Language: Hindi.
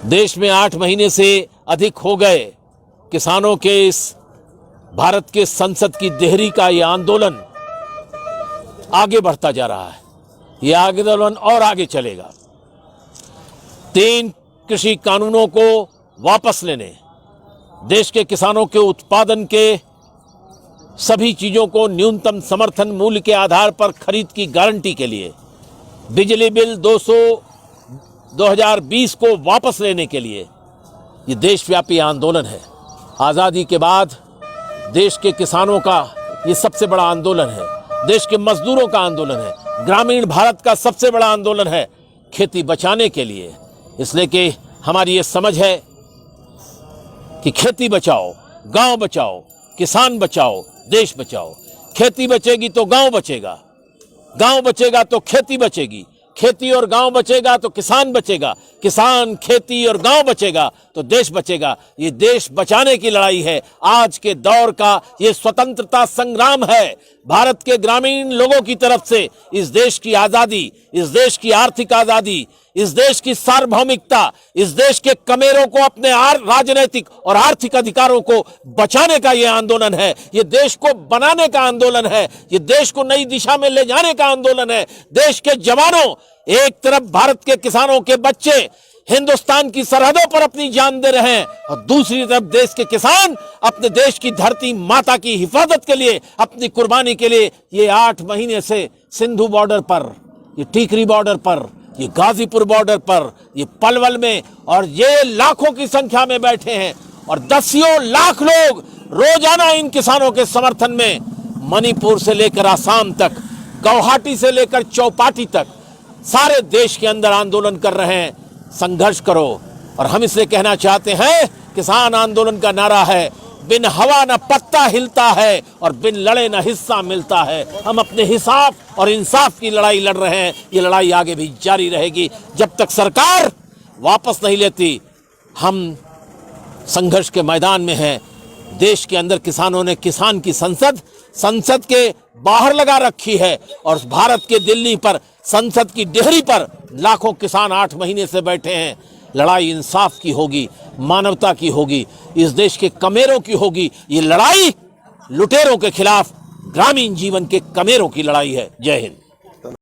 देश में 8 महीने से अधिक हो गए किसानों के इस भारत के संसद की देहरी का ये आंदोलन आगे बढ़ता जा रहा है। ये आंदोलन और आगे चलेगा। 3 कृषि कानूनों को वापस लेने, देश के किसानों के उत्पादन के सभी चीजों को न्यूनतम समर्थन मूल्य के आधार पर खरीद की गारंटी के लिए, बिजली बिल 2020 को वापस लेने के लिए ये देशव्यापी आंदोलन है। आज़ादी के बाद देश के किसानों का ये सबसे बड़ा आंदोलन है, देश के मजदूरों का आंदोलन है, ग्रामीण भारत का सबसे बड़ा आंदोलन है खेती बचाने के लिए। इसलिए कि हमारी ये समझ है कि खेती बचाओ, गांव बचाओ, किसान बचाओ, देश बचाओ। खेती बचेगी तो गांव बचेगा, गांव बचेगा तो खेती बचेगी, खेती और गांव बचेगा तो किसान बचेगा, किसान, खेती और गांव बचेगा तो देश बचेगा। ये देश बचाने की लड़ाई है। आज के दौर का ये स्वतंत्रता संग्राम है। भारत के ग्रामीण लोगों की तरफ से इस देश की आजादी, इस देश की आर्थिक आजादी, इस देश की सार्वभौमिकता, इस देश के कमेरों को अपने राजनीतिक और आर्थिक अधिकारों को बचाने का यह आंदोलन है। ये देश को बनाने का आंदोलन है। ये देश को नई दिशा में ले जाने का आंदोलन है। देश के जवानों, एक तरफ भारत के किसानों के बच्चे हिंदुस्तान की सरहदों पर अपनी जान दे रहे हैं और दूसरी तरफ देश के किसान अपने देश की धरती माता की हिफाजत के लिए, अपनी कुर्बानी के लिए ये 8 महीने से सिंधु बॉर्डर पर, ये टीकरी बॉर्डर पर, ये गाजीपुर बॉर्डर पर, ये पलवल में, और ये लाखों की संख्या में बैठे हैं और दसियों लाख लोग रोजाना इन किसानों के समर्थन में मणिपुर से लेकर आसाम तक, गुवाहाटी से लेकर चौपाटी तक सारे देश के अंदर आंदोलन कर रहे हैं। संघर्ष करो। और हम इसलिए कहना चाहते हैं, किसान आंदोलन का नारा है, बिन हवा न पत्ता हिलता है और बिन लड़े न हिस्सा मिलता है। हम अपने हिसाब और इंसाफ की लड़ाई लड़ रहे हैं। ये लड़ाई आगे भी जारी रहेगी जब तक सरकार वापस नहीं लेती। हम संघर्ष के मैदान में हैं। देश के अंदर किसानों ने किसान की संसद के बाहर लगा रखी है और भारत के दिल्ली पर संसद की डेहरी पर लाखों किसान 8 महीने से बैठे हैं। लड़ाई इंसाफ की होगी, मानवता की होगी, इस देश के कमेरों की होगी। ये लड़ाई लुटेरों के खिलाफ ग्रामीण जीवन के कमेरों की लड़ाई है। जय हिंद।